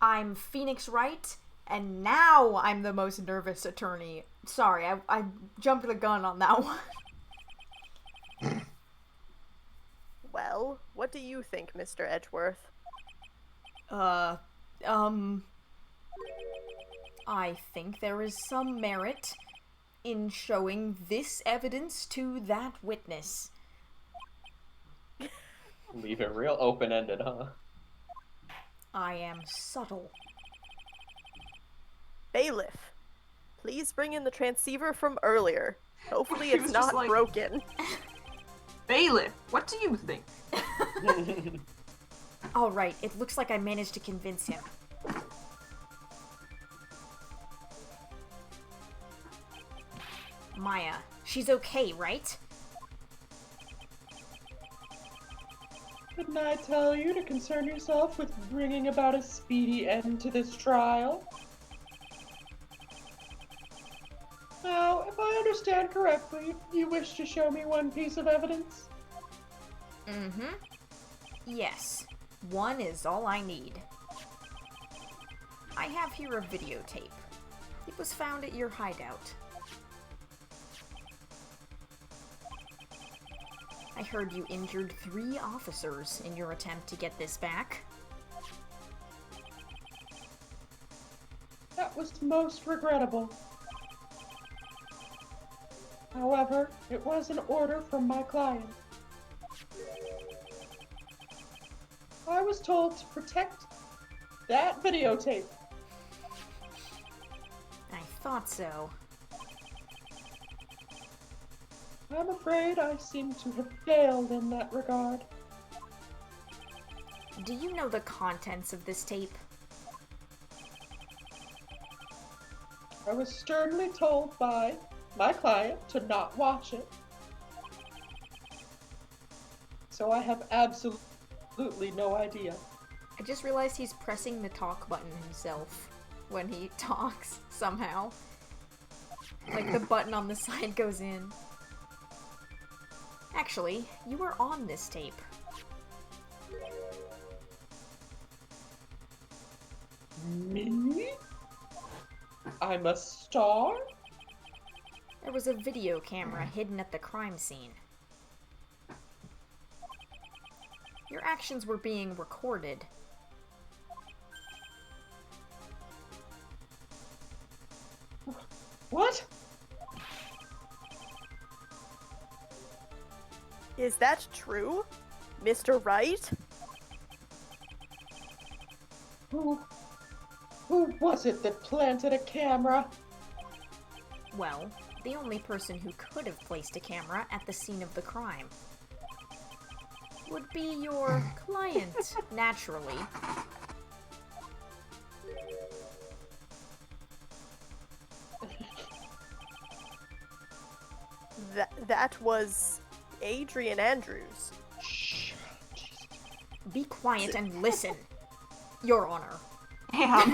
I'm Phoenix Wright, and now I'm the most nervous attorney. Sorry, I jumped the gun on that one. Well, what do you think, Mr. Edgeworth? I think there is some merit in showing this evidence to that witness. Leave it real open-ended, huh? I am subtle. Bailiff, please bring in the transceiver from earlier. Hopefully it's not broken. Bailiff, what do you think? Alright, it looks like I managed to convince him. Maya, she's okay, right? Didn't I tell you to concern yourself with bringing about a speedy end to this trial? Now, if I understand correctly, you wish to show me one piece of evidence? Mm-hmm. Yes. One is all I need. I have here a videotape. It was found at your hideout. I heard you injured 3 officers in your attempt to get this back. That was most regrettable. However, it was an order from my client. I was told to protect that videotape. I thought so. I'm afraid I seem to have failed in that regard. Do you know the contents of this tape? I was sternly told by my client to not watch it. So I have absolutely no idea. I just realized he's pressing the talk button himself when he talks, somehow. Like the button on the side goes in. Actually, you were on this tape. Me? I'm a star? There was a video camera hidden at the crime scene. Your actions were being recorded. What? Is that true, Mr. Wright? Who was it that planted a camera? Well, the only person who could have placed a camera at the scene of the crime would be your client, naturally. That was Adrian Andrews. Shh. Be quiet and listen, Your Honor. Damn.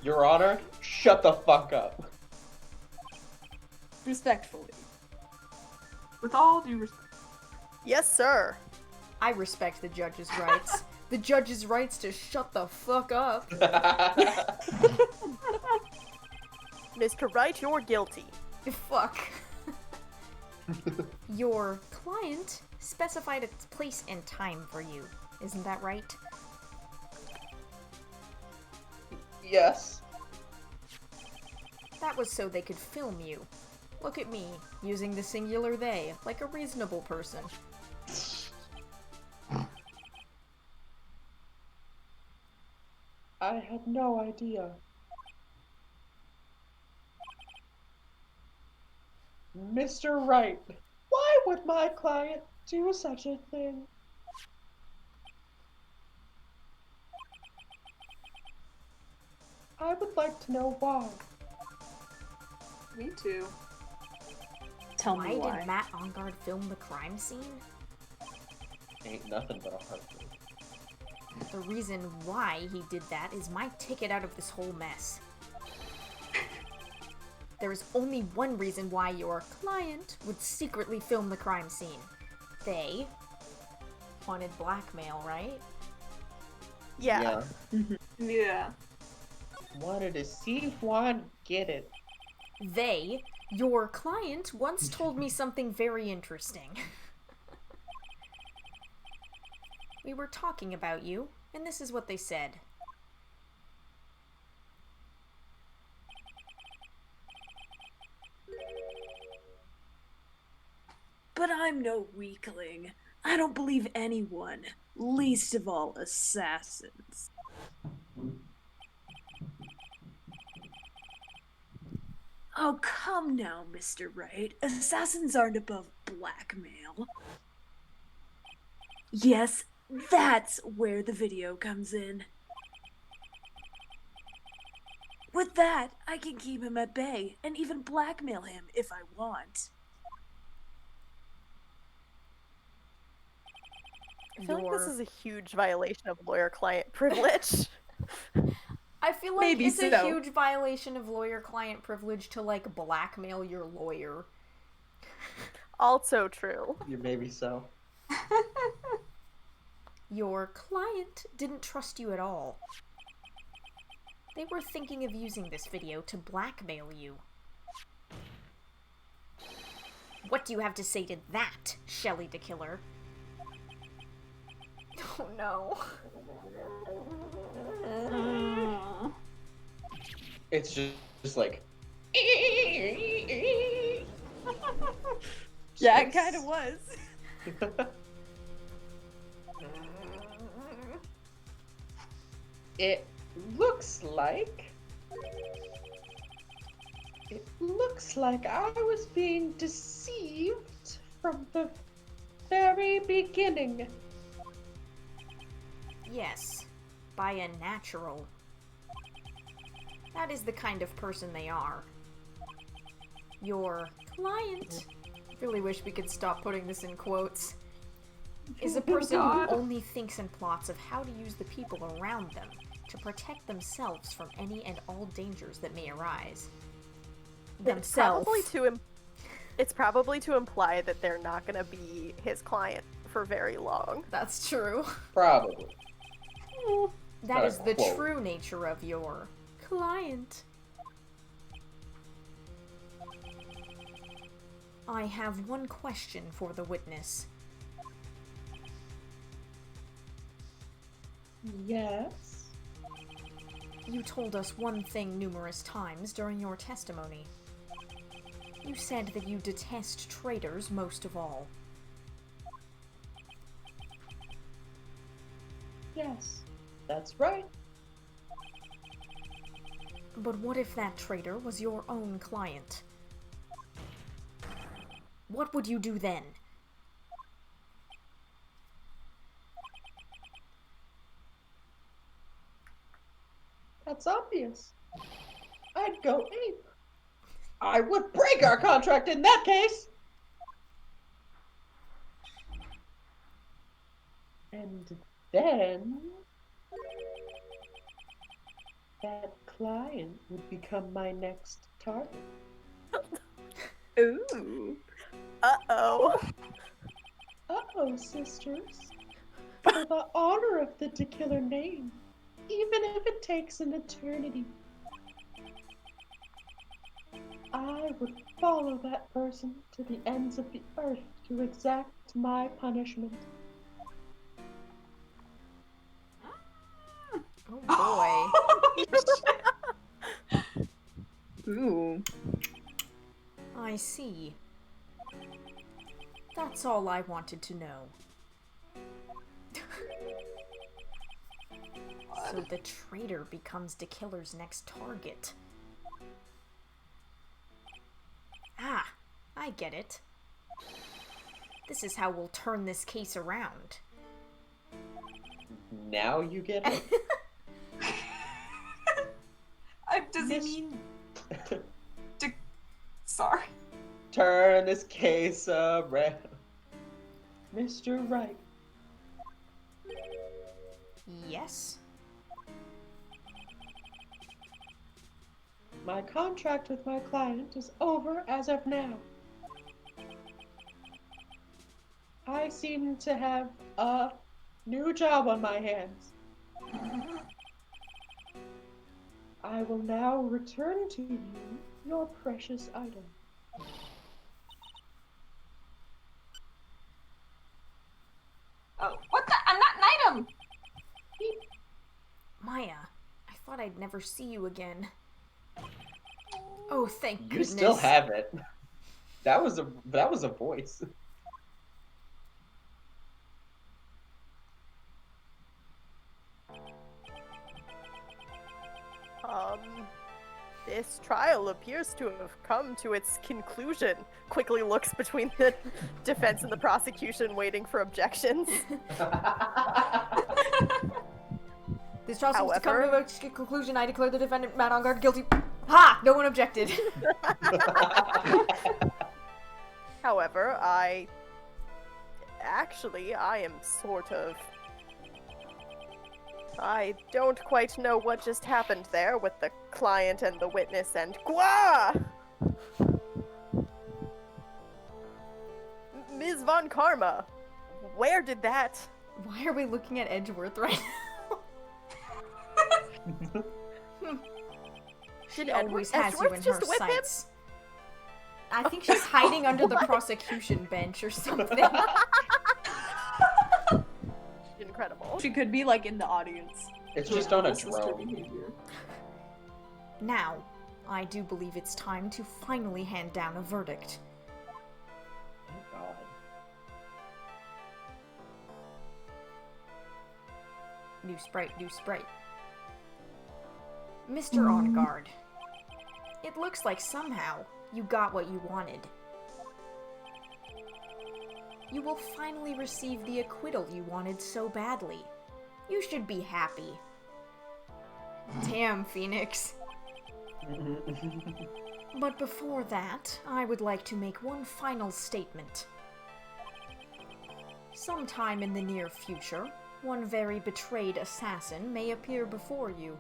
Your Honor, shut the fuck up. Respectfully. With all due respect. Yes, sir. I respect the judge's rights. The judge's rights to shut the fuck up. Mr. Wright, you're guilty. Fuck. Your client specified a place and time for you. Isn't that right? Yes. That was so they could film you. Look at me, using the singular they, like a reasonable person. I had no idea. Mr. Wright, why would my client do such a thing? I would like to know why. Me too. Tell me Why why. did Matt Ongard film the crime scene? Ain't nothing but a heartbeat. The reason why he did that is my ticket out of this whole mess. There is only one reason why your client would secretly film the crime scene. They wanted blackmail, right? Yeah. Yeah. Wanted to see if one get it. Your client, once told me something very interesting. We were talking about you, and this is what they said. But I'm no weakling. I don't believe anyone, least of all assassins. Oh, come now, Mr. Wright. Assassins aren't above blackmail. Yes, that's where the video comes in. With that, I can keep him at bay and even blackmail him if I want. I feel like this is a huge violation of lawyer-client privilege. I feel like Maybe it's a so. huge violation of lawyer-client privilege to, like, blackmail your lawyer. Also true. You maybe so. Your client didn't trust you at all. They were thinking of using this video to blackmail you. What do you have to say to that, Shelley the Killer? Oh no. It's just like. Yeah, it kind of was. It looks like. It looks like I was being deceived from the very beginning. Yes, by a natural. That is the kind of person they are. Your client, really wish we could stop putting this in quotes, is a person who God. only thinks and plots of how to use the people around them to protect themselves from any and all dangers that may arise. Themselves. It's probably to imply that they're not gonna be his client for very long. That's true. Probably. That Not a is the quote. true nature of your client. I have one question for the witness. Yes. You told us one thing numerous times during your testimony. You said that you detest traitors most of all. Yes. That's right. But what if that traitor was your own client? What would you do then? That's obvious. I'd go ape. I would break our contract in that case. And then that client would become my next target. Ooh. Uh-oh. Uh-oh, sisters. For the honor of the Killer name, even if it takes an eternity, I would follow that person to the ends of the earth to exact my punishment. Oh boy. Ooh. I see. That's all I wanted to know. So the traitor becomes the killer's next target. Ah, I get it. This is how we'll turn this case around. Now you get it? Does he mean... Sorry. Turn this case around. Mr. Wright, Yes? my contract with my client is over as of now. I seem to have a new job on my hands. I will now return to you your precious item. Oh, what the? I'm not an item! Maya, I thought I'd never see you again. Oh, thank You goodness. still have it. That was a voice. This trial appears to have come to its conclusion. Quickly looks between the defense and the prosecution, waiting for objections. This trial seems to come to However- a conclusion. I declare the defendant, Matt on guard, guilty. Ha! No one objected. However, I am sort of... I don't quite know what just happened there with the client and the witness and Gwa! Ms. Von Karma, where did that... Why are we looking at Edgeworth right now? She always has you in Edgeworth just her whip him? sights. I think she's hiding under the prosecution bench or something. Incredible. She could be like in the audience. It's just on a Sister drone. behavior. Now, I do believe it's time to finally hand down a verdict. Oh god. New sprite, new sprite. Mr. On Guard. It looks like somehow you got what you wanted. You will finally receive the acquittal you wanted so badly. You should be happy. Damn, Phoenix. But before that, I would like to make one final statement. Sometime in the near future, one very betrayed assassin may appear before you.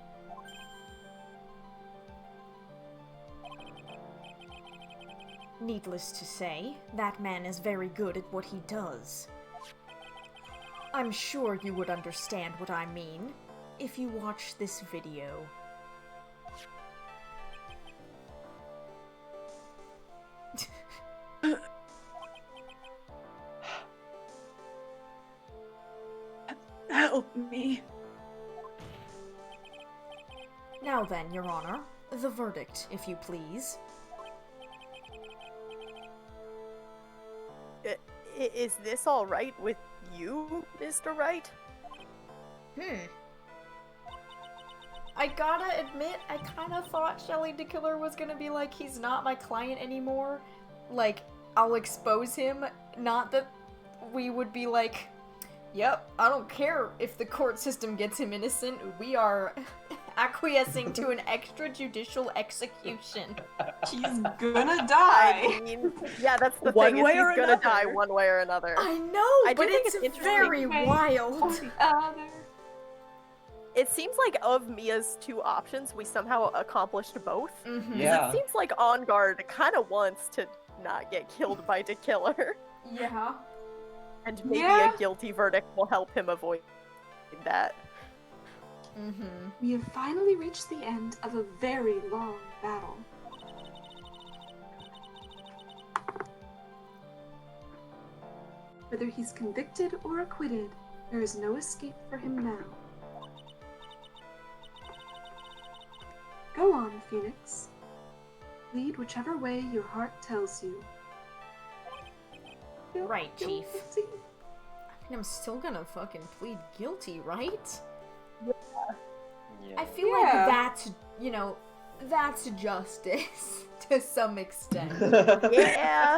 Needless to say, that man is very good at what he does. I'm sure you would understand what I mean if you watch this video. Help me. Now then, Your Honor, the verdict, if you please. Is this alright with you, Mr. Wright? I gotta admit, I kinda thought Shelly the Killer was gonna be like, he's not my client anymore. Like, I'll expose him. Not that we would be like, yep, I don't care if the court system gets him innocent. We are acquiescing to an extrajudicial execution. She's gonna die. I mean, yeah, that's the One thing. way He's or gonna die another. one way or another. I know, I do but think it's it's interesting. very Way wild. or the other. It seems like of Mia's two options, we somehow accomplished both. Mhm. Yeah. It seems like On Guard kind of wants to not get killed by the killer, Yeah. and maybe Yeah. a guilty verdict will help him avoid that. Mm-hmm. We have finally reached the end of a very long battle. Whether he's convicted or acquitted, there is no escape for him now. Go on, Phoenix. Lead whichever way your heart tells you. Right, Chief. Guilty? I mean, I'm still gonna fucking plead guilty, right? Yeah. I feel Yeah. like that's, you know, that's justice to some extent. Yeah.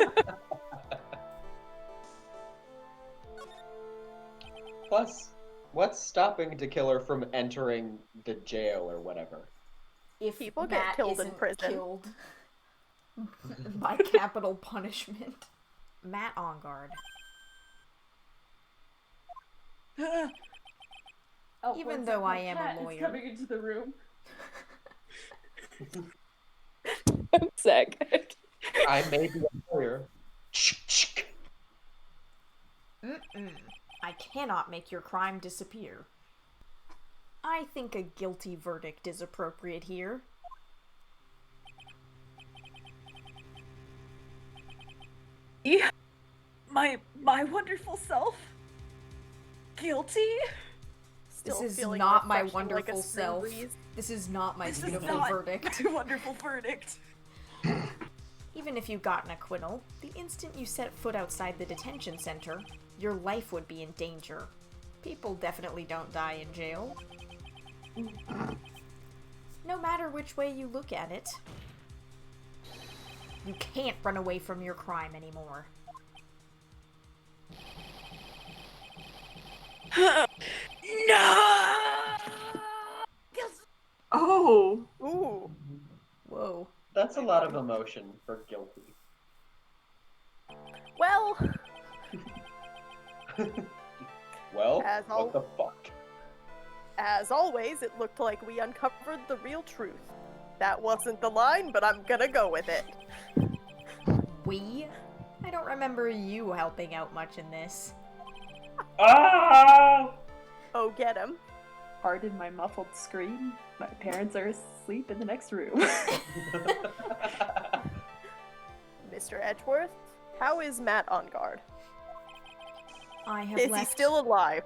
Plus, what's stopping the killer from entering the jail or whatever? If People get Matt killed in isn't prison. killed by capital punishment. Matt on guard. Oh, Even one though sec, my I am a cat is lawyer. coming into the room. One sec. I may be a lawyer. Mm-mm. I cannot make your crime disappear. I think a guilty verdict is appropriate here. Yeah. My wonderful self? Guilty? This Still is feeling not my refreshing like a wonderful spring self. breeze. This is not my This is beautiful not verdict. my wonderful verdict. Even if you got an acquittal, the instant you set foot outside the detention center, your life would be in danger. People definitely don't die in jail. No matter which way you look at it, you can't run away from your crime anymore. No! Oh, Ooh. Whoa. That's a lot of emotion for guilty. Well, Well, As al- what the fuck? as always, it looked like we uncovered the real truth. That wasn't the line, but I'm gonna go with it. We? I don't remember you helping out much in this. Ah! Oh, get him. Pardon my muffled scream. My parents are asleep in the next room. Mr. Edgeworth, how is Matt on guard? I have Is left... he still alive?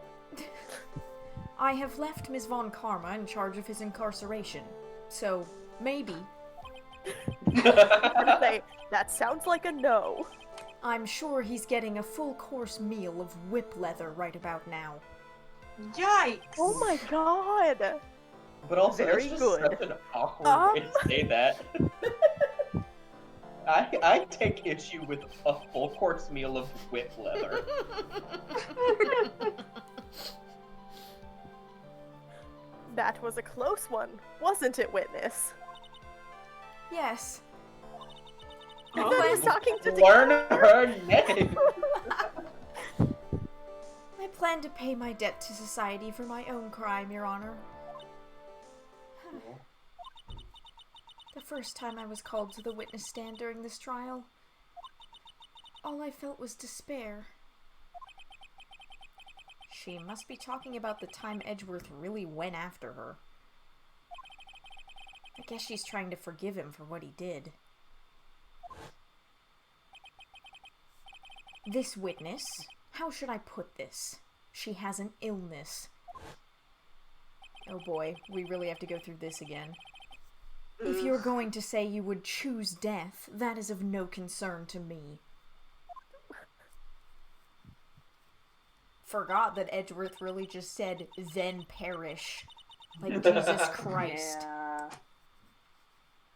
I have left Ms. Von Karma in charge of his incarceration. So, maybe. I'm gonna say, that sounds like a no. I'm sure he's getting a full-course meal of whip leather right about now. yikes! Oh my god! But also, Very that's just good. such an awkward way to say that. I take issue with a full course meal of whip leather. That was a close one, wasn't it, witness? Yes. I thought he was talking to Learn her name. I plan to pay my debt to society for my own crime, Your Honor. The first time I was called to the witness stand during this trial, all I felt was despair. She must be talking about the time Edgeworth really went after her. I guess she's trying to forgive him for what he did. This witness, how should I put this? She has an illness. Oh boy, we really have to go through this again. If you're going to say you would choose death, that is of no concern to me. Forgot that Edgeworth really just said, then perish. Like, Jesus Christ. Yeah.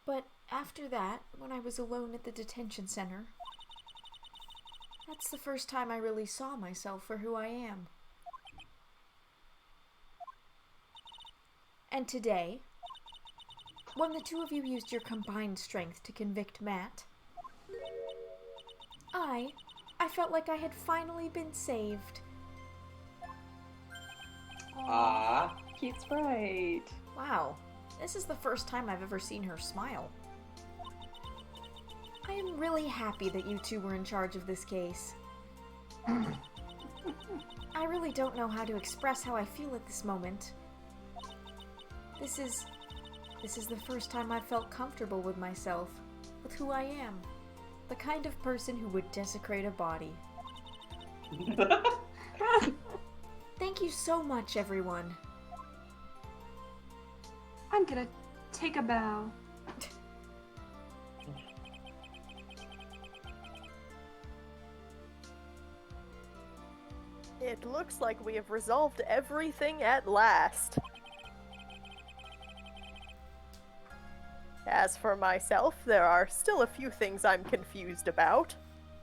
But after that, when I was alone at the detention center, that's the first time I really saw myself for who I am. And today, when the two of you used your combined strength to convict Matt, I felt like I had finally been saved. Ah. Cute sprite. Wow, this is the first time I've ever seen her smile. I am really happy that you two were in charge of this case. I really don't know how to express how I feel at this moment. This is the first time I've felt comfortable with myself, with who I am. The kind of person who would desecrate a body. Thank you so much, everyone. I'm gonna take a bow. It looks like we have resolved everything at last. As for myself, there are still a few things I'm confused about.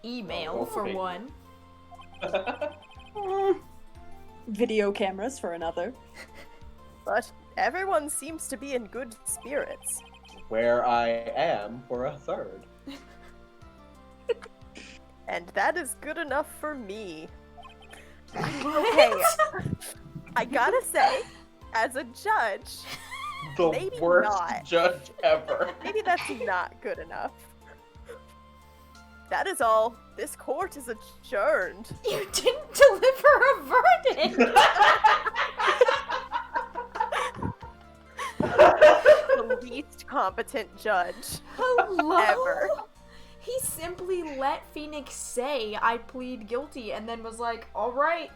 Email, for okay. one. Video cameras for another. But everyone seems to be in good spirits. Where I am for a third. And that is good enough for me. Okay, I gotta say, as a judge, The Maybe worst not. judge ever. maybe that's not good enough. That is all. This court is adjourned. You didn't deliver a verdict! incompetent judge. Hello? Ever. He simply let Phoenix say, I plead guilty, and then was like, alright,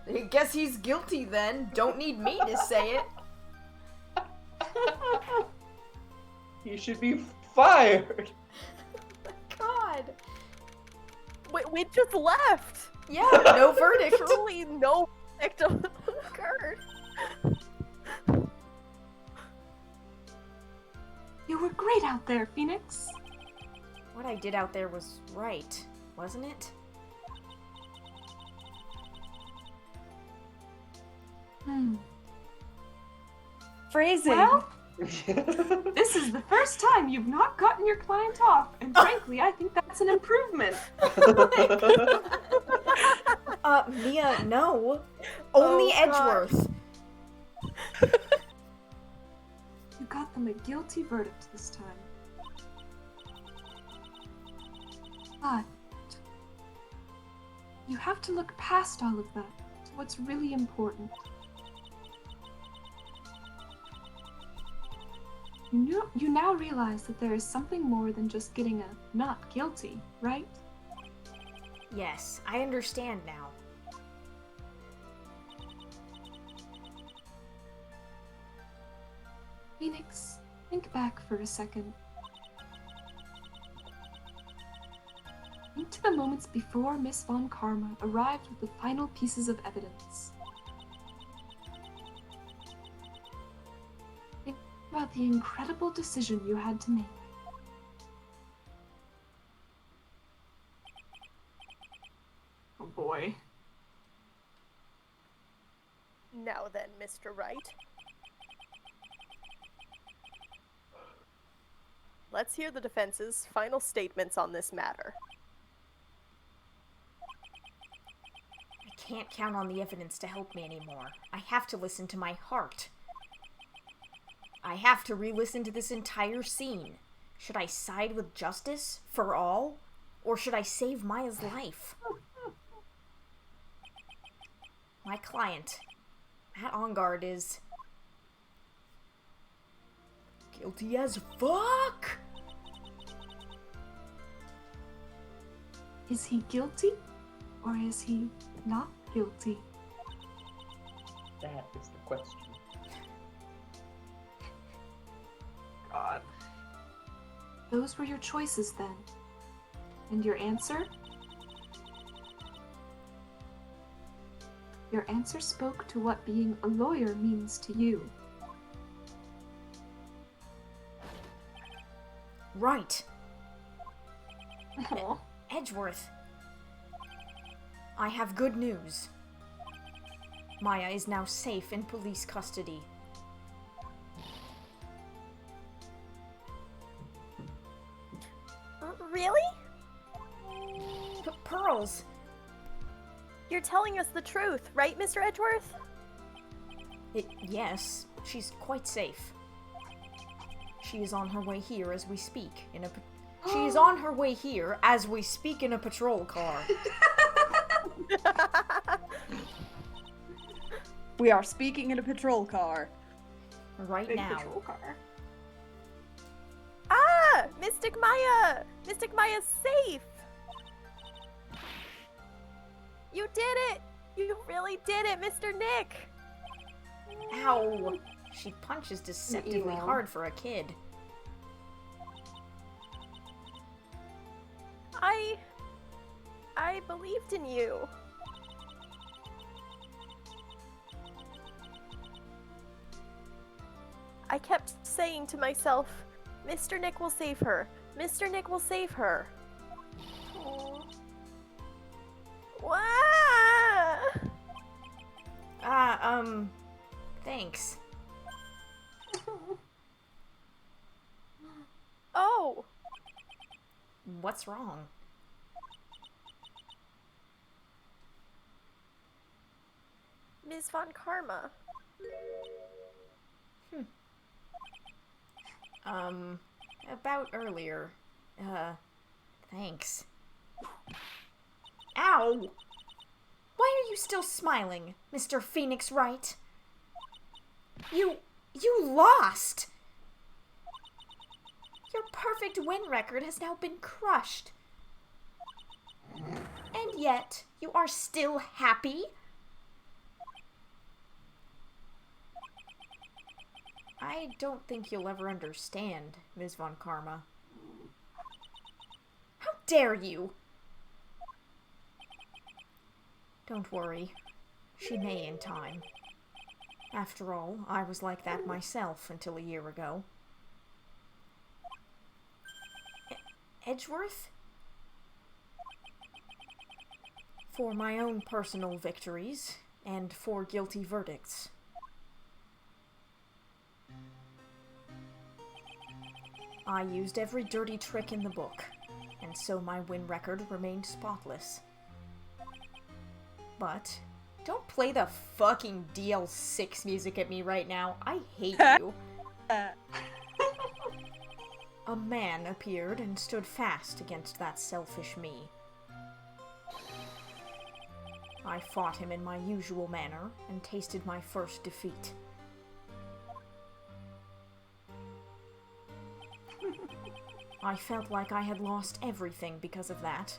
I guess he's guilty then. Don't need me to say it. He should be fired. God. We just left. Yeah, no verdict. Truly no verdict occurred. You were great out there, Phoenix. What I did out there was right, wasn't it? Phrasing. Well, this is the first time you've not gotten your client off, and frankly, I think that's an improvement. Mia, no. Only Oh, God. Edgeworth. You got them a guilty verdict this time. But you have to look past all of that to what's really important. You now realize that there is something more than just getting a not guilty, right? Yes, I understand now. Phoenix, think back for a second. Think to the moments before Miss Von Karma arrived with the final pieces of evidence. Think about the incredible decision you had to make. Oh boy. Now then, Mr. Wright. Let's hear the defense's final statements on this matter. I can't count on the evidence to help me anymore. I have to listen to my heart. I have to re-listen to this entire scene. Should I side with justice for all? Or should I save Maya's life? My client, Matt Ongard, is guilty as fuck! Is he guilty? Or is he not guilty? That is the question. God. Those were your choices then. And your answer? Your answer spoke to what being a lawyer means to you. Right. Aw. Edgeworth. I have good news. Maya is now safe in police custody. Really? Pearls! You're telling us the truth, right, Mr. Edgeworth? Yes, she's quite safe. She is on her way here as we speak in a She is on her way here as we speak in a patrol car. We are speaking in a patrol car. Right Big now. patrol car. Ah! Mystic Maya! Mystic Maya's safe! You did it! You really did it, Mr. Nick! Ow! She punches deceptively Emo. hard for a kid. I believed in you. I kept saying to myself, Mr. Nick will save her. Mr. Nick will save her. Oh. Wah! Thanks. Oh! What's wrong? Ms. Von Karma. About earlier. Thanks. Ow! Why are you still smiling, Mr. Phoenix Wright? You lost! Your perfect win record has now been crushed. And yet, you are still happy? I don't think you'll ever understand, Ms. Von Karma. How dare you? Don't worry. She may in time. After all, I was like that myself until a year ago. Edgeworth? For my own personal victories, and for guilty verdicts. I used every dirty trick in the book, and so my win record remained spotless. But don't play the fucking DL6 music at me right now. I hate you. A man appeared and stood fast against that selfish me. I fought him in my usual manner and tasted my first defeat. I felt like I had lost everything because of that.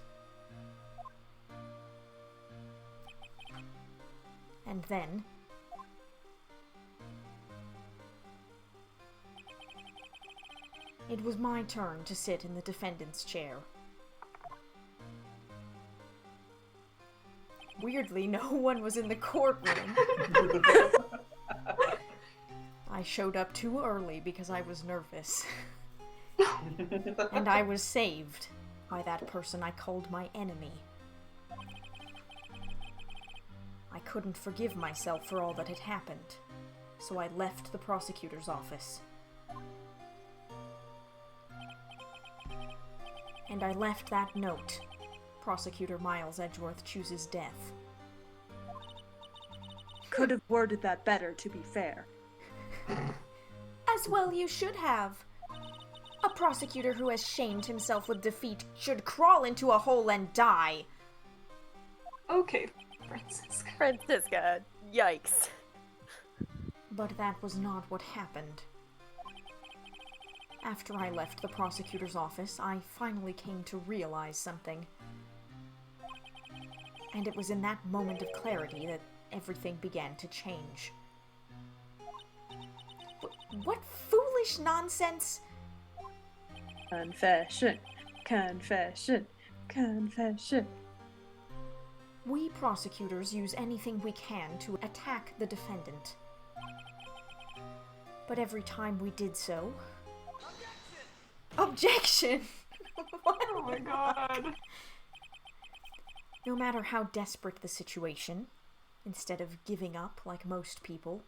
And then... it was my turn to sit in the defendant's chair. Weirdly, no one was in the courtroom. I showed up too early because I was nervous. And I was saved by that person I called my enemy. I couldn't forgive myself for all that had happened, so I left the prosecutor's office. And I left that note. Prosecutor Miles Edgeworth chooses death. Could have worded that better, to be fair. As well you should have. A prosecutor who has shamed himself with defeat should crawl into a hole and die. Okay, Franziska. Franziska, yikes. But that was not what happened. After I left the prosecutor's office, I finally came to realize something. And it was in that moment of clarity that everything began to change. What foolish nonsense! Confession, confession, confession. We prosecutors use anything we can to attack the defendant. But every time we did so... Objection! What? Oh my god. No matter how desperate the situation, instead of giving up like most people,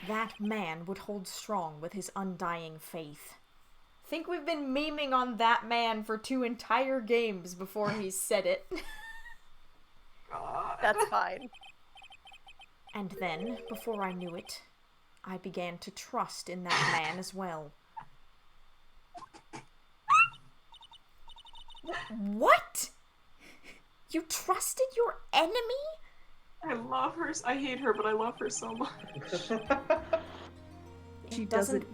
that man would hold strong with his undying faith. Think we've been memeing on that man for 2 entire games before he said it. God. That's fine. And then, before I knew it, I began to trust in that man as well. What? You trusted your enemy? I love her. I hate her, but I love her so much. She It doesn't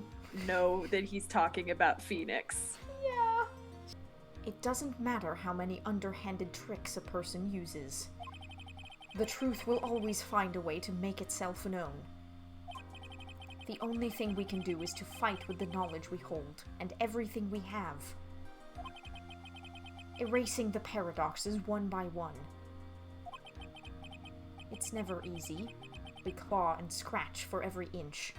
know that he's talking about Phoenix. Yeah. It doesn't matter how many underhanded tricks a person uses. The truth will always find a way to make itself known. The only thing we can do is to fight with the knowledge we hold, and everything we have. Erasing the paradoxes one by one. It's never easy. We claw and scratch for every inch.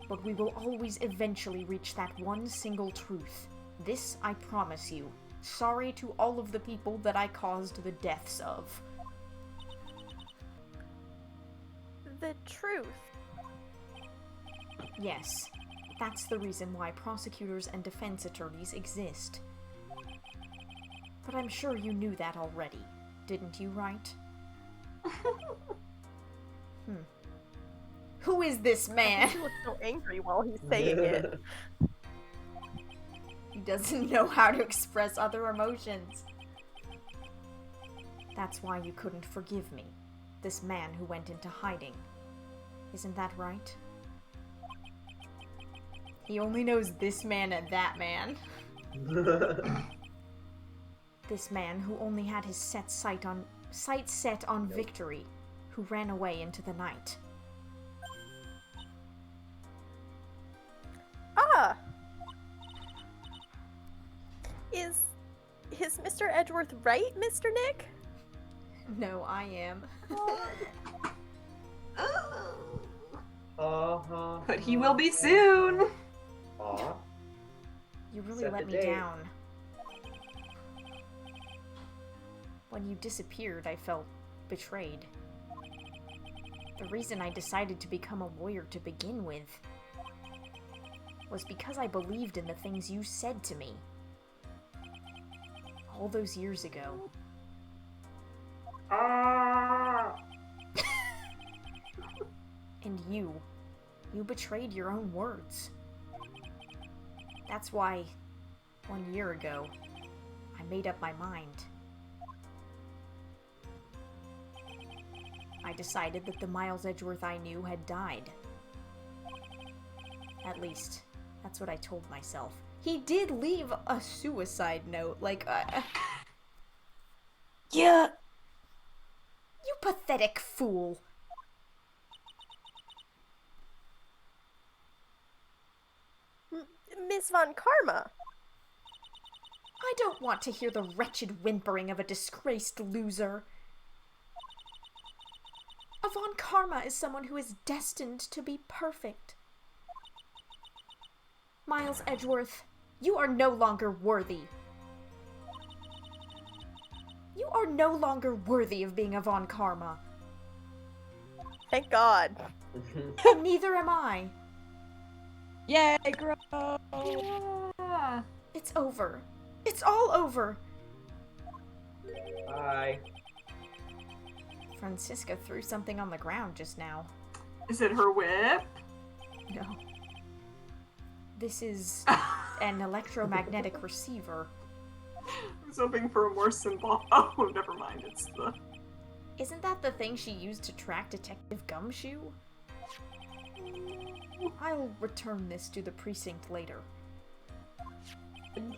But we will always eventually reach that one single truth. This I promise you. Sorry to all of the people that I caused the deaths of. The truth. Yes, that's the reason why prosecutors and defense attorneys exist. But I'm sure you knew that already, didn't you, right? Who is this man? He looks so angry while he's saying it. He doesn't know how to express other emotions. That's why you couldn't forgive me. This man who went into hiding. Isn't that right? He only knows this man and that man. This man who only had his sight set on victory, who ran away into the night. Ah! Is Mr. Edgeworth right, Mr. Nick? No, I am. Uh-huh. But he will be soon. Aw. You really Set let the me date. down. When you disappeared, I felt betrayed. The reason I decided to become a lawyer to begin with was because I believed in the things you said to me. All those years ago. And you betrayed your own words. That's why, 1 year ago, I made up my mind. I decided that the Miles Edgeworth I knew had died. At least, that's what I told myself. He did leave a suicide note, like, Yeah. You pathetic fool! Miss Von Karma. I don't want to hear the wretched whimpering of a disgraced loser. A Von Karma is someone who is destined to be perfect. Miles Edgeworth, you are no longer worthy. You are no longer worthy of being a Von Karma. Thank God. And neither am I. Yay, girl. Yeah. It's over. It's all over. Bye. Franziska threw something on the ground just now. Is it her whip? No. This is an electromagnetic receiver. I was hoping for a more simple. Oh, never mind. It's the. Isn't that the thing she used to track Detective Gumshoe? I'll return this to the precinct later.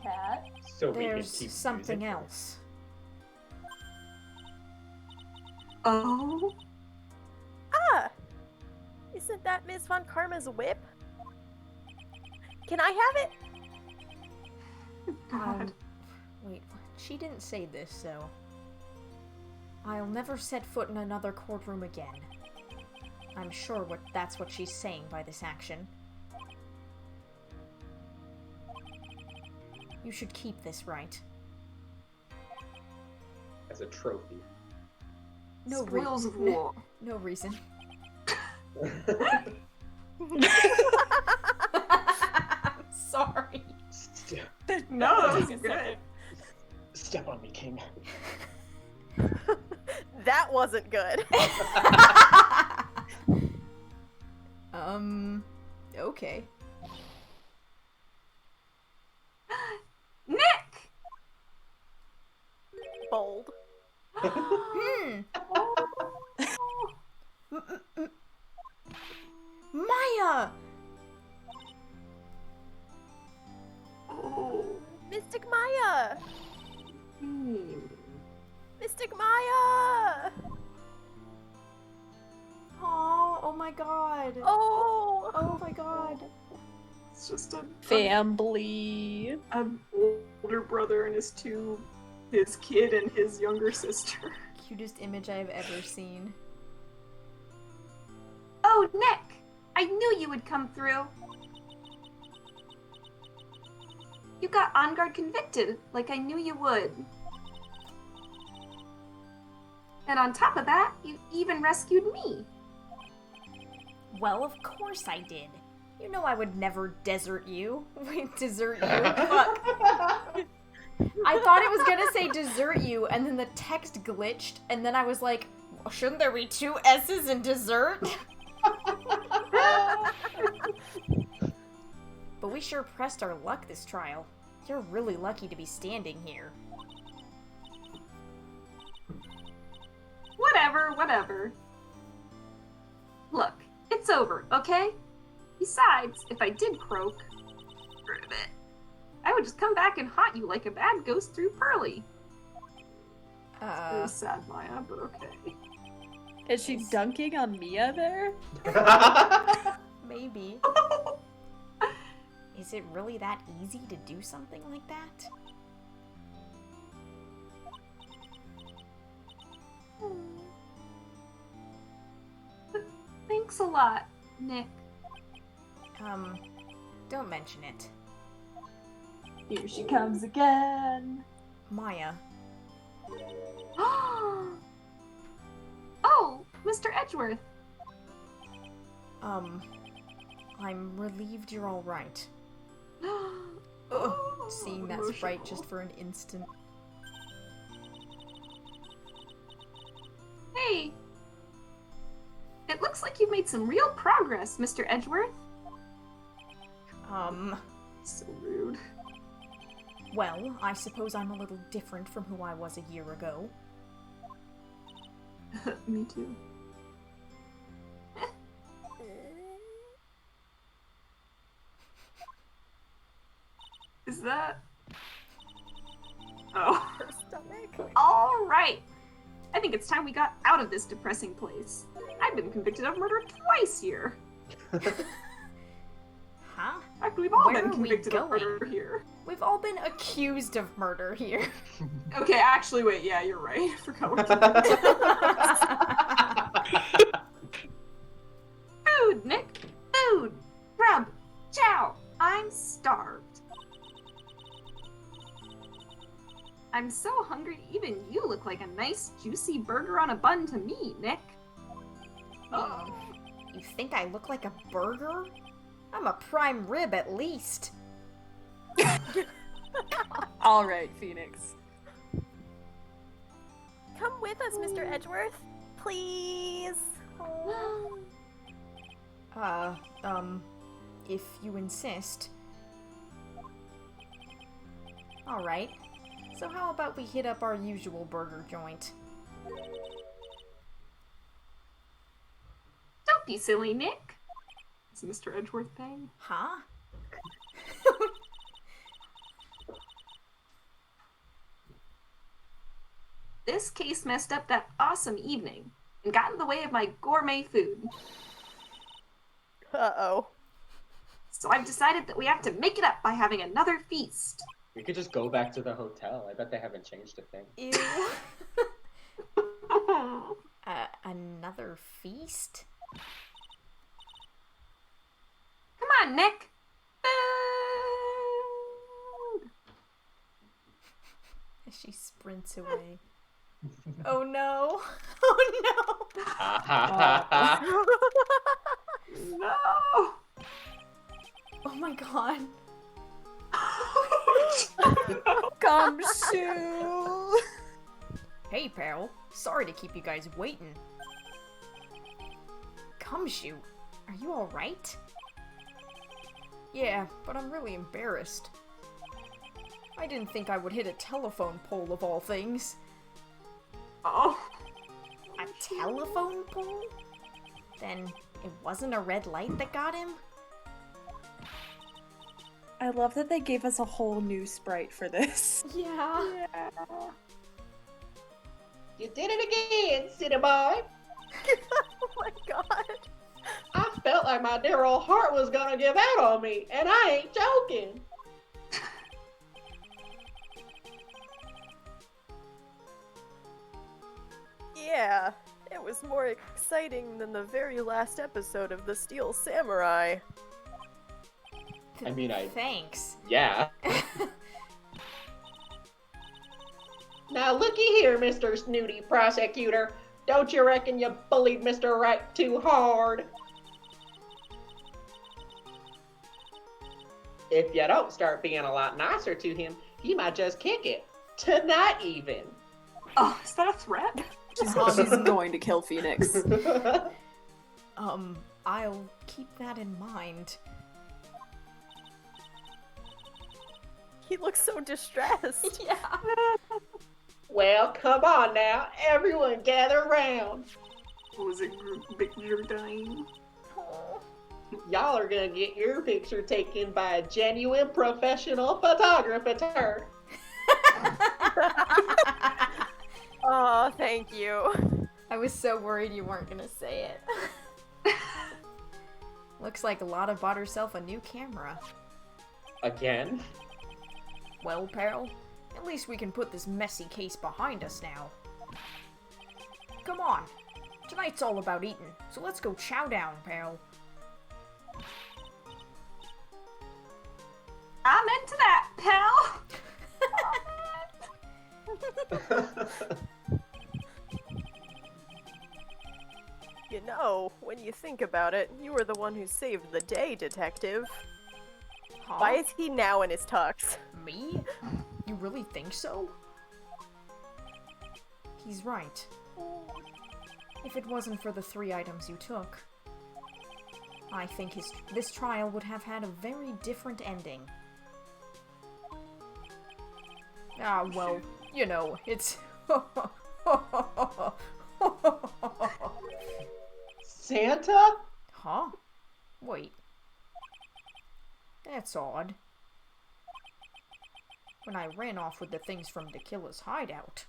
Cat. So we can There's keep something using else. Oh. Ah! Isn't that Miss Von Karma's whip? Can I have it? God. Wait, she didn't say this, so... I'll never set foot in another courtroom again. I'm sure that's what she's saying by this action. You should keep this, right? as a trophy. No Spoils of war. No reason. Sorry. No, that was good. Step on me, King. That wasn't good. Okay. Nick! Bold. Maya! Oh. Mystic Maya! Hmm. Mystic Maya! Oh my god. Oh! Oh my god. It's just a Family. older brother and his kid and his younger sister. Cutest image I've ever seen. Oh, Nick! I knew you would come through. You got on guard convicted, like I knew you would. And on top of that, you even rescued me. Well, of course I did. You know I would never desert you. Wait, desert you? Fuck. I thought it was gonna say desert you, and then the text glitched, and then I was like, well, shouldn't there be 2 S's in dessert? But we sure pressed our luck this trial. You're really lucky to be standing here. Whatever. Look, it's over, okay? Besides, if I did croak, rid of it. I would just come back and haunt you like a bad ghost through Pearly. Very sad, Maya, but okay. Is she dunking on Mia there? Maybe. Is it really that easy to do something like that? Thanks a lot, Nick. Don't mention it. Here she comes again. Maya. Oh, Mr. Edgeworth. I'm relieved you're alright. Ugh, seeing that sprite just for an instant. Hey. It looks like you've made some real progress, Mr. Edgeworth. So rude. Well, I suppose I'm a little different from who I was a year ago. Me too. Is that? Oh. Her stomach. All right. I think it's time we got out of this depressing place. I've been convicted of murder twice here. Huh? In fact, we've all Where been are we convicted of going? murder here. We've all been accused of murder here. Okay, actually, wait. Yeah, you're right. I forgot what Food, Nick. Food. Grub. Chow. I'm starved. I'm so hungry, even you look like a nice, juicy burger on a bun to me, Nick. You think I look like a burger? I'm a prime rib at least. Alright, Phoenix. Come with us, Mr. Edgeworth. Please. If you insist. Alright. So how about we hit up our usual burger joint? Don't be silly, Nick. is Mr. Edgeworth paying? Huh? This case messed up that awesome evening and got in the way of my gourmet food. Uh-oh. So I've decided that we have to make it up by having another feast. We could just go back to the hotel. I bet they haven't changed a thing. Ew. Another feast? Come on, Nick. Food. As she sprints away. Oh no! Oh no! No. Oh my god. Gumshoe! Hey pal, sorry to keep you guys waiting. Gumshoe, are you alright? Yeah, but I'm really embarrassed. I didn't think I would hit a telephone pole of all things. Oh. A telephone pole? Then it wasn't a red light that got him? I love that they gave us a whole new sprite for this. Yeah. You did it again, city boy. Oh my god. I felt like my dear old heart was gonna give out on me, and I ain't joking. Yeah, it was more exciting than the very last episode of The Steel Samurai. I mean, Thanks. Yeah. Now looky here, Mr. Snooty Prosecutor. Don't you reckon you bullied Mr. Right too hard? If you don't start being a lot nicer to him, he might just kick it. Tonight even. Oh, is that a threat? She's going to kill Phoenix. I'll keep that in mind. He looks so distressed. Yeah. Well, come on now. Everyone gather round. What was it, Big Jardine? Y'all are gonna get your picture taken by a genuine professional photographer. Oh, thank you. I was so worried you weren't gonna say it. Looks like Lotta bought herself a new camera. Again? Well, pal, at least we can put this messy case behind us now. Come on. Tonight's all about eating, so let's go chow down, pal. I'm into that, pal. You know, when you think about it, you were the one who saved the day, detective. Huh? Why is he now in his tux? Me? You really think so? He's right. If it wasn't for the 3 items you took, I think this trial would have had a very different ending. Ah, well, you know, it's... Santa? Huh? Wait. That's odd. When I ran off with the things from the killer's hideout,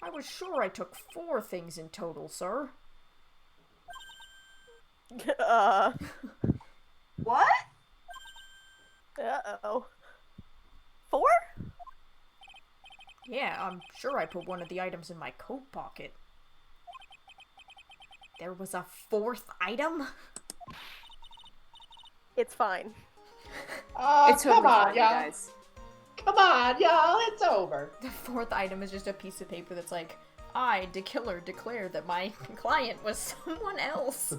I was sure I took 4 things in total, sir. What? Uh-oh. 4? Yeah, I'm sure I put one of the items in my coat pocket. There was a 4th item? It's fine. It's totally come on, fine, you y'all. guys. Come on, y'all. It's over. The 4th item is just a piece of paper that's like, I, the killer, declare that my client was someone else.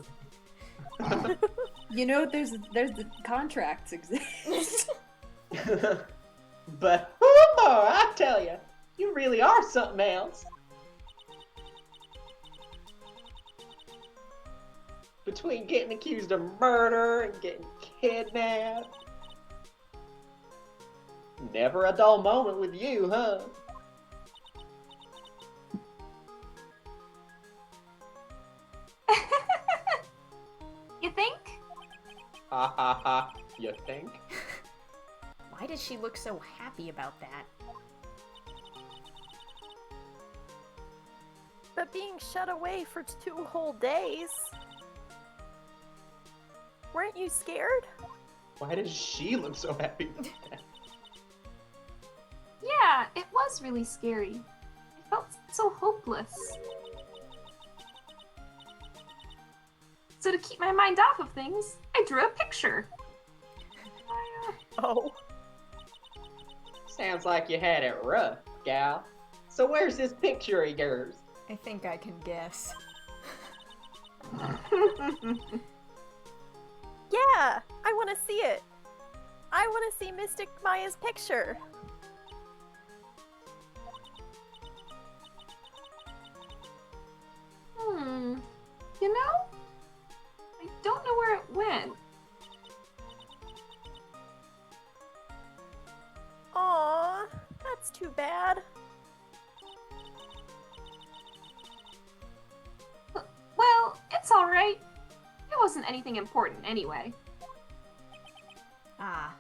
You know, there's the contracts exist. But, I tell you, you really are something else. Between getting accused of murder and getting kidnapped. Never a dull moment with you, huh? You think? Ha ha ha. You think? Why does she look so happy about that? But being shut away for 2 whole days... Weren't you scared? Why does she look so happy with that? Yeah, it was really scary. I felt so hopeless. So to keep my mind off of things, I drew a picture. Oh. Sounds like you had it rough, gal. So where's this picture of yours? I think I can guess. Yeah, I want to see it. I want to see Mystic Maya's picture. You know? I don't know where it went. Aw, that's too bad. Well, it's alright. It wasn't anything important anyway. Ah.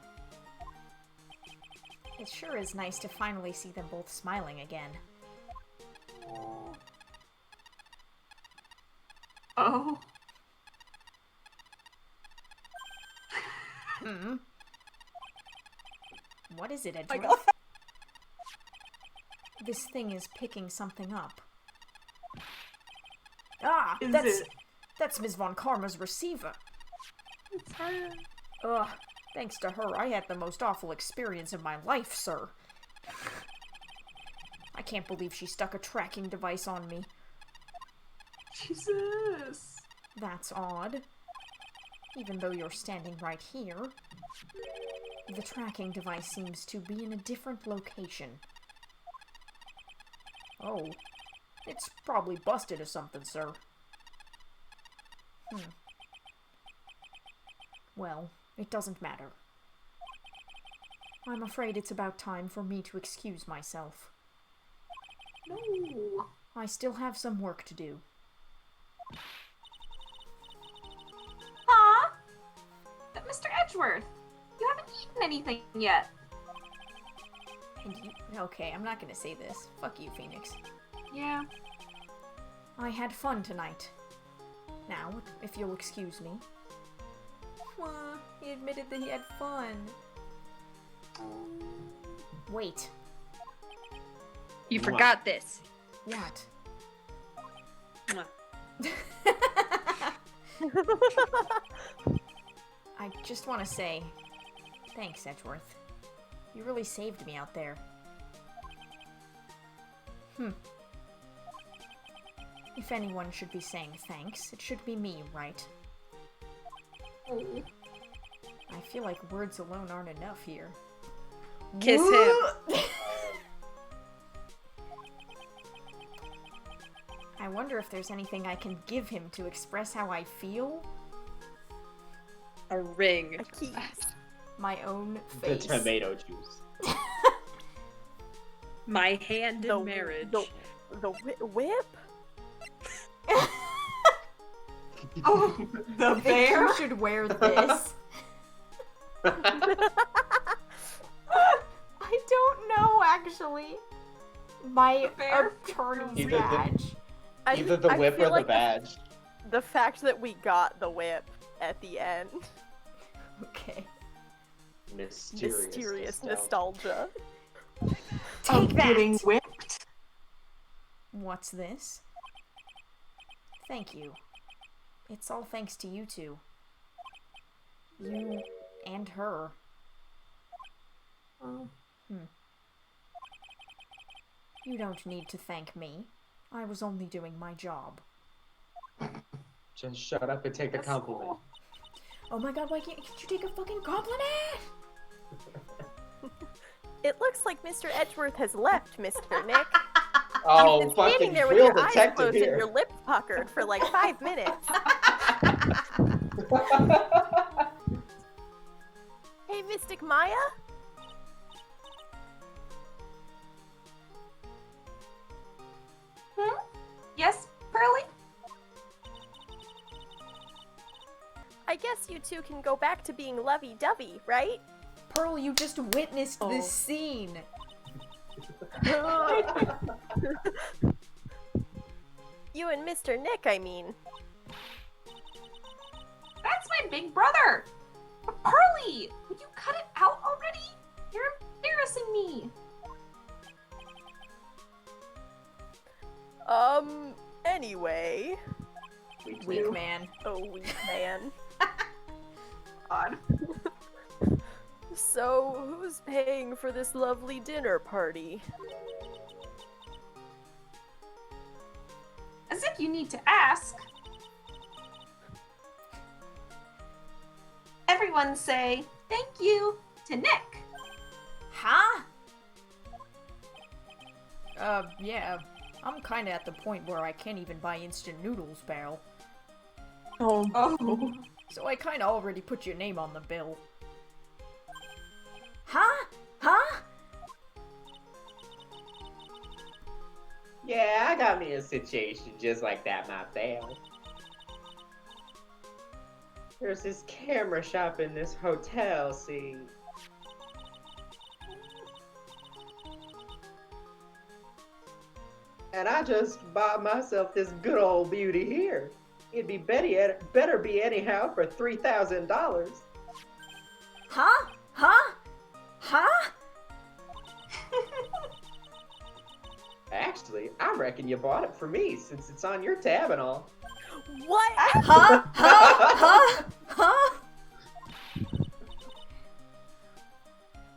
It sure is nice to finally see them both smiling again. Oh. Hmm? What is it, My Edgeworth? God. This thing is picking something up. Ah! Is it? That's Ms. Von Karma's receiver. It's her. Ugh. Thanks to her, I had the most awful experience of my life, sir. I can't believe she stuck a tracking device on me. Jesus. That's odd. Even though you're standing right here, the tracking device seems to be in a different location. Oh, it's probably busted or something, sir. Well, it doesn't matter. I'm afraid it's about time for me to excuse myself. No. I still have some work to do. Edgeworth. You haven't eaten anything yet. And okay, I'm not gonna say this. Fuck you, Phoenix. Yeah. I had fun tonight. Now, if you'll excuse me. He admitted that he had fun. Wait. You forgot this. What? Mwah. I just want to say, thanks, Edgeworth. You really saved me out there. If anyone should be saying thanks, it should be me, right? I feel like words alone aren't enough here. Kiss him. I wonder if there's anything I can give him to express how I feel? A ring. A kiss. My own The face. tomato juice. My hand in marriage. The whip? Oh, the I think bear? you should wear this. I don't know, actually. My The bear? attorney's Either the- badge. Either the whip feel or the like badge. The fact that we got the whip at the end. Okay. Mysterious nostalgia. Take that! Getting whipped. What's this? Thank you. It's all thanks to you two. You and her. You don't need to thank me. I was only doing my job. Just shut up and take the compliment. Oh my god, why can't you take a fucking compliment? It looks like Mr. Edgeworth has left, Mr. Nick. Oh, You've been standing fucking there with real your eyes detective closed and here. your lips puckered for like 5 minutes. Hey, Mystic Maya? Yes, Pearly? I guess you two can go back to being lovey-dovey, right? Pearl, you just witnessed this scene. You and Mr. Nick, I mean. That's my big brother! Pearly! Would you cut it out already? You're embarrassing me! Anyway. Weak man. Oh, weak man. God. So, who's paying for this lovely dinner party? As if you need to ask. Everyone say thank you to Nick. Huh? Yeah. I'm kinda at the point where I can't even buy instant noodles, pal. Oh. So I kinda already put your name on the bill. Huh? Huh? Yeah, I got me a situation just like that myself. There's this camera shop in this hotel, see. And I just bought myself this good old beauty here. It'd be better be anyhow for $3,000. Huh? Huh? Huh? Actually, I reckon you bought it for me since it's on your tab and all. What? Huh? Huh? Huh? Huh?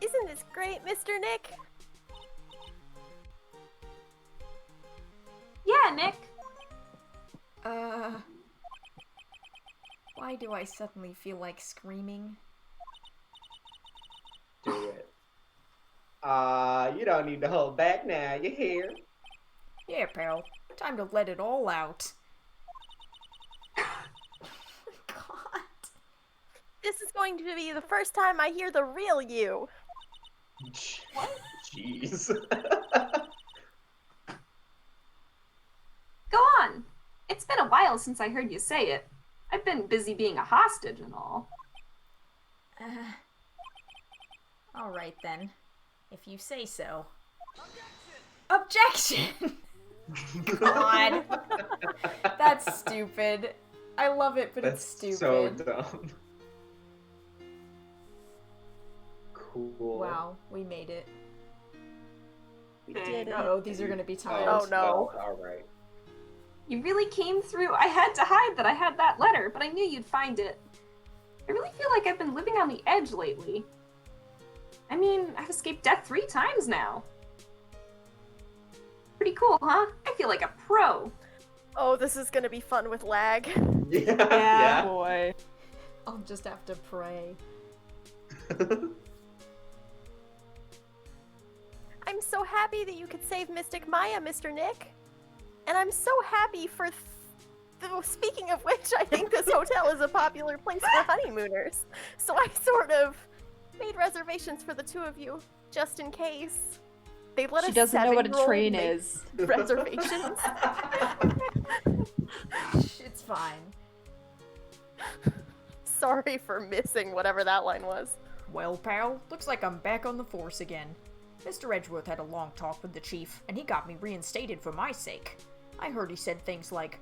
Isn't this great, Mr. Nick? Yeah, Nick. Why do I suddenly feel like screaming? Do it. You don't need to hold back now, you hear? Yeah, pal. Time to let it all out. God. This is going to be the first time I hear the real you. Jeez. Go on. It's been a while since I heard you say it. I've been busy being a hostage and all. Alright then. If you say so. Objection! God. That's stupid. I love it, but That's it's stupid. so dumb. Cool. Wow, we made it. We did it. Uh-oh, these are gonna be timed. Oh, no. Alright. You really came through. I had to hide that I had that letter, but I knew you'd find it. I really feel like I've been living on the edge lately. I mean, I've escaped death 3 times now. Pretty cool, huh? I feel like a pro. Oh, this is gonna be fun with lag. Yeah. Boy. I'll just have to pray. I'm so happy that you could save Mystic Maya, Mr. Nick. And I'm so happy for... Speaking of which, I think this hotel is a popular place for honeymooners. So I sort of made reservations for the 2 of you, just in case. They let She us doesn't know what a 7-year-old train make is. reservations. It's fine. Sorry for missing whatever that line was. Well, pal, looks like I'm back on the force again. Mr. Edgeworth had a long talk with the chief, and he got me reinstated for my sake. I heard he said things like,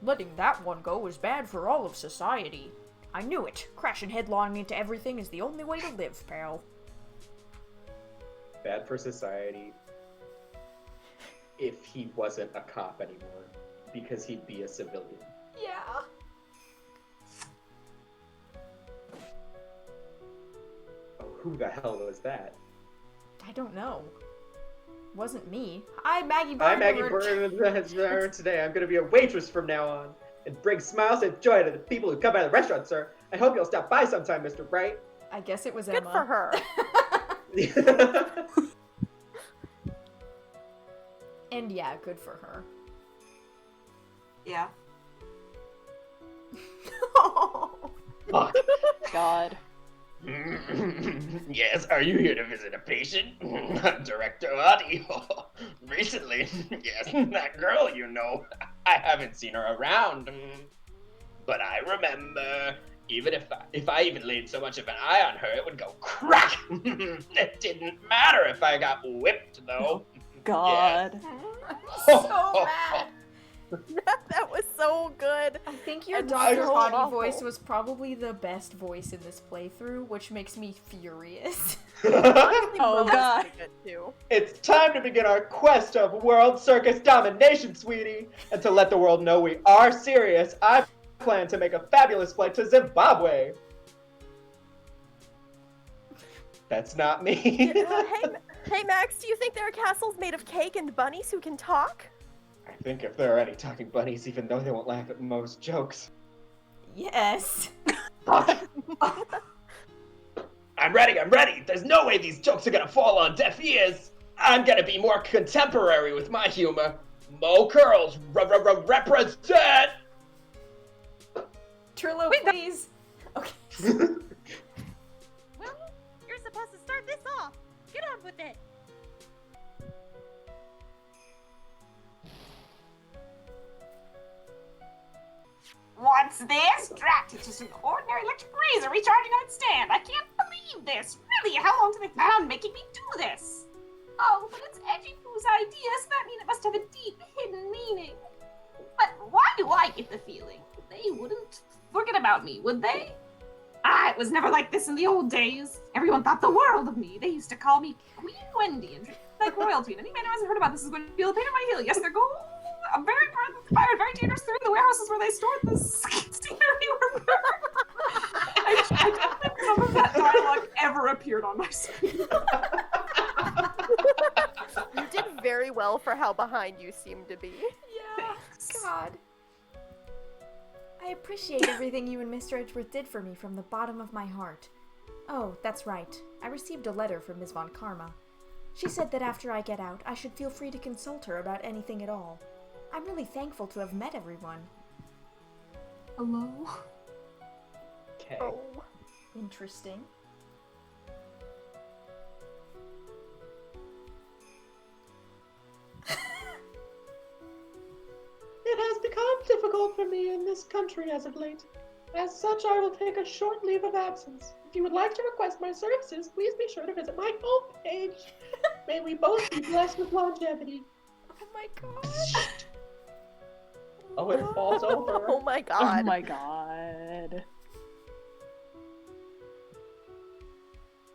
letting that one go is bad for all of society. I knew it. Crashing headlong into everything is the only way to live, pal. Bad for society if he wasn't a cop anymore, because he'd be a civilian. Yeah. Oh, who the hell was that? I don't know. Wasn't me. Hi, Maggie Byrne. I'm Maggie Byrne. Today I'm gonna be a waitress from now on and bring smiles and joy to the people who come by the restaurant, sir. I hope you'll stop by sometime, Mr. Bright. I guess it was Good Emma. for her. And yeah, good for her. Yeah. Fuck. God. Yes, are you here to visit a patient? Director Adi. Recently, yes, that girl, you know. I haven't seen her around. But I remember, even if I even laid so much of an eye on her, it would go crack. It didn't matter if I got whipped, though. God. So mad. That was so good. I think your And Dr. so Hottie awful. voice was probably the best voice in this playthrough, which makes me furious. Oh, God. Good too. It's time to begin our quest of world circus domination, sweetie. And to let the world know we are serious, I plan to make a fabulous flight to Zimbabwe. That's not me. Hey, Max, do you think there are castles made of cake and bunnies who can talk? I think if there are any talking bunnies, even though they won't laugh at most jokes. Yes. I'm ready. There's no way these jokes are gonna fall on deaf ears. I'm gonna be more contemporary with my humor. Mo Curls, represent! Trillo, please. Okay. Well, you're supposed to start this off. Get on with it. What's this? Drat, it's just an ordinary electric razor recharging on its stand. I can't believe this. Really, how long do they plan on making me do this? Oh, but it's Edgy Poo's idea, so that means it must have a deep, hidden meaning. But why do I get the feeling they wouldn't forget about me, would they? It was never like this in the old days. Everyone thought the world of me. They used to call me Queen Wendy and treat me like royalty. And any man who hasn't heard about this is going to feel the pain in my heel. Yes, they're going. I'm very inspired, very dangerous. They're in the warehouses where they stored the scenery were I don't think some of that dialogue ever appeared on my screen. You did very well for how behind you seem to be. Yeah. God. I appreciate everything you and Mr. Edgeworth did for me from the bottom of my heart. Oh, that's right. I received a letter from Ms. Von Karma. She said that after I get out, I should feel free to consult her about anything at all. I'm really thankful to have met everyone. Hello? Okay. Oh. Interesting. It has become difficult for me in this country as of late. As such, I will take a short leave of absence. If you would like to request my services, please be sure to visit my homepage. May we both be blessed with longevity. Oh my god. Oh, it falls over. Oh my god. Oh my god.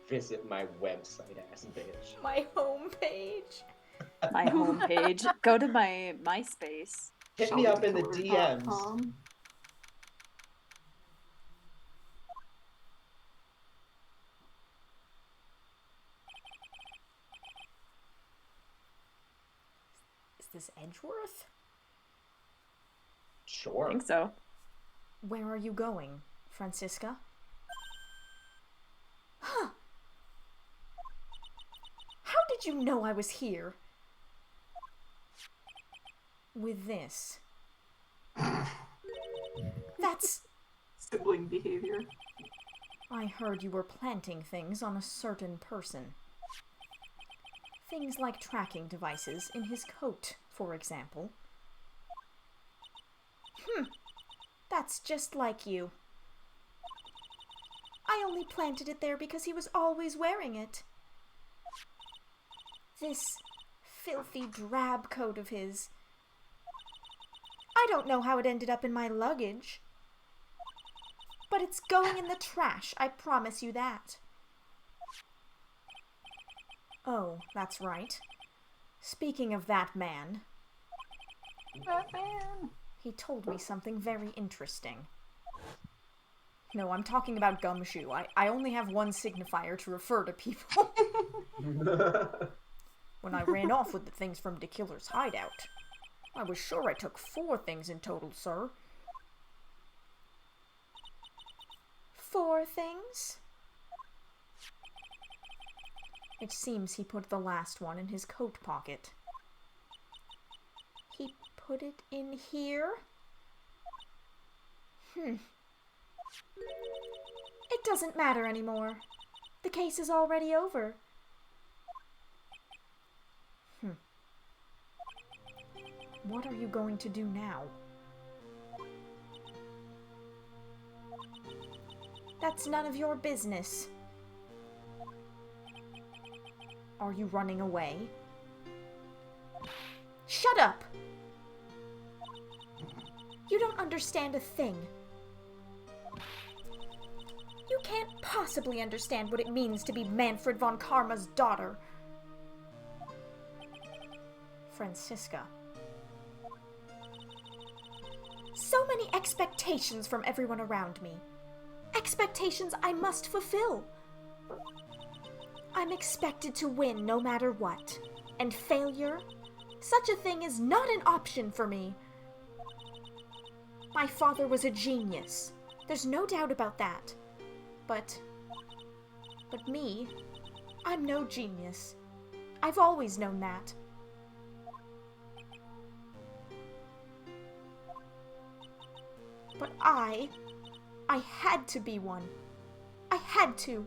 Visit my website, ass bitch. My homepage. My homepage. Go to my MySpace. Hit me up in the DMs. ShellyKiller.com. Is this Edgeworth? I Sure. think so. Where are you going, Franziska? Huh. How did you know I was here? With this. That's... Sibling behavior. I heard you were planting things on a certain person. Things like tracking devices in his coat, for example. That's just like you. I only planted it there because he was always wearing it. This filthy drab coat of his. I don't know how it ended up in my luggage. But it's going in the trash, I promise you that. Oh, that's right. Speaking of that man... Batman! He told me something very interesting. No, I'm talking about gumshoe. I only have one signifier to refer to people. When I ran off with the things from the killer's hideout, I was sure I took 4 things in total, sir. 4 things? It seems he put the last one in his coat pocket. He put it in here? It doesn't matter anymore. The case is already over. What are you going to do now? That's none of your business. Are you running away? Shut up! You don't understand a thing. You can't possibly understand what it means to be Manfred von Karma's daughter. Franziska. So many expectations from everyone around me. Expectations I must fulfill. I'm expected to win no matter what. And failure? Such a thing is not an option for me. My father was a genius. There's no doubt about that. But me, I'm no genius. I've always known that. But I had to be one. I had to.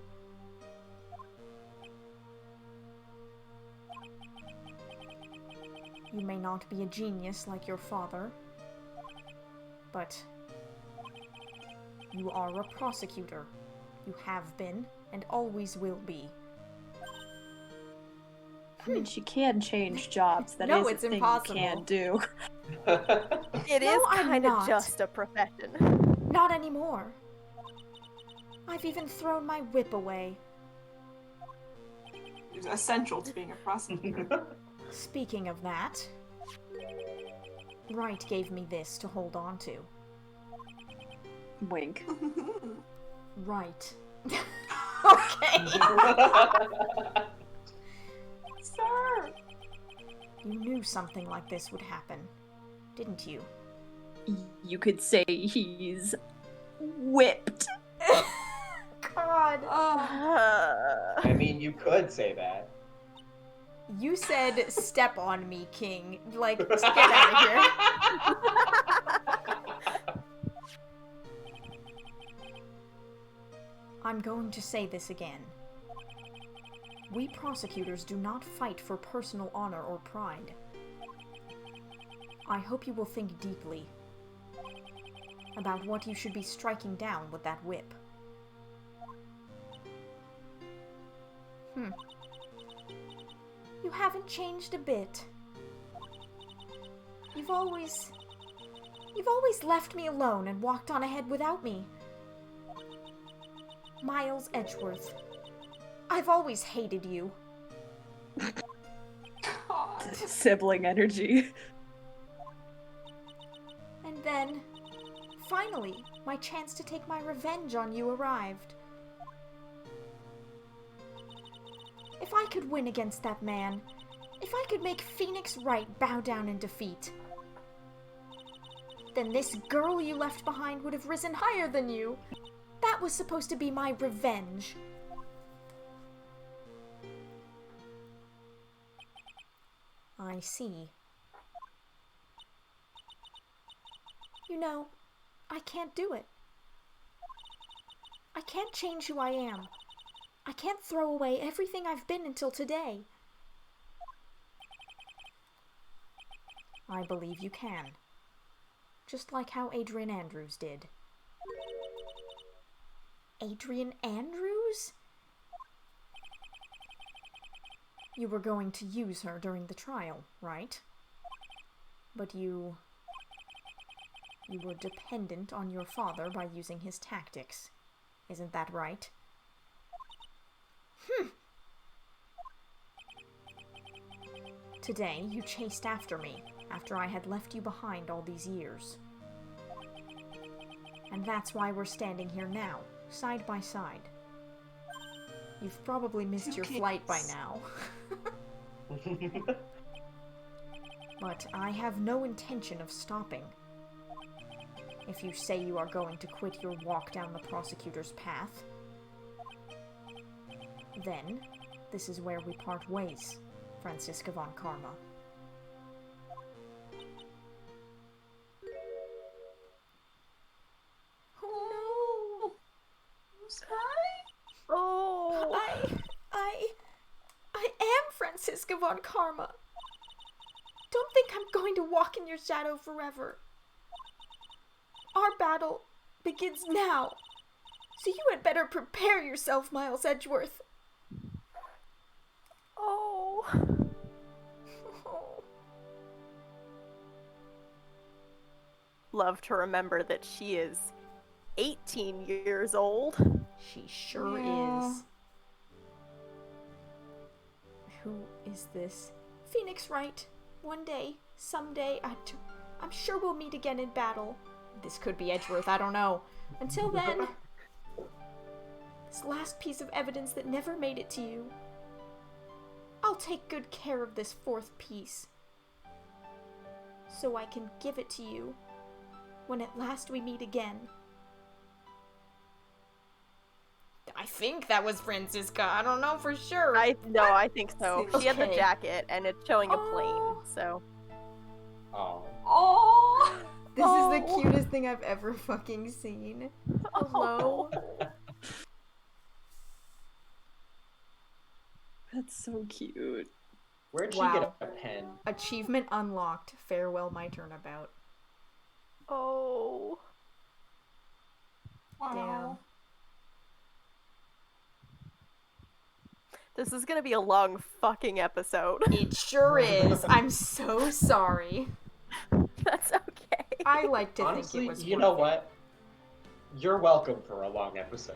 You may not be a genius like your father, but you are a prosecutor. You have been, and always will be. I mean, she can change jobs. That No, is it's a thing impossible. you can do. It No, is I'm kind of not. just a profession. Not anymore. I've even thrown my whip away. It's essential to being a prosecutor. Speaking of that, Wright gave me this to hold on to. Wink. Right. Okay. Sir! You knew something like this would happen, didn't you? You could say he's whipped. God. I mean, you could say that. You said step on me, King. Like, get out of here. I'm going to say this again. We prosecutors do not fight for personal honor or pride. I hope you will think deeply. about what you should be striking down with that whip. You haven't changed a bit. You've always left me alone and walked on ahead without me. Miles Edgeworth, I've always hated you. Sibling energy. And then, finally, my chance to take my revenge on you arrived. If I could win against that man, if I could make Phoenix Wright bow down in defeat, then this girl you left behind would have risen higher than you. That was supposed to be my revenge. I see. You know, I can't do it. I can't change who I am. I can't throw away everything I've been until today. I believe you can. Just like how Adrian Andrews did. Adrian Andrews? You were going to use her during the trial, right? But you were dependent on your father by using his tactics. Isn't that right? Today, you chased after me, after I had left you behind all these years. And that's why we're standing here now, side by side. You've probably missed your flight by now. But I have no intention of stopping. If you say you are going to quit your walk down the prosecutor's path, then this is where we part ways, Franziska von Karma. Oh no! Oh! I am Franziska von Karma. Don't think I'm going to walk in your shadow forever. Our battle begins now, so you had better prepare yourself, Miles Edgeworth. Oh. Love to remember that she is 18 years old. She sure is. Who is this? Phoenix Wright. One day, someday, I'm sure we'll meet again in battle. This could be Edgeworth, I don't know. Until then, this last piece of evidence that never made it to you. I'll take good care of this fourth piece, so I can give it to you when at last we meet again. I think that was Franziska. I don't know for sure. I think so. Okay. She had the jacket, and it's showing a plane, so. Oh! This is the cutest thing I've ever fucking seen. Hello? That's so cute. Where'd she Wow. get a pen? Achievement unlocked. Farewell, my turnabout. Oh. Damn. This is gonna be a long fucking episode. It sure is. I'm so sorry. That's okay. I like to Honestly, think it was you know worth it. what? You're welcome for a long episode.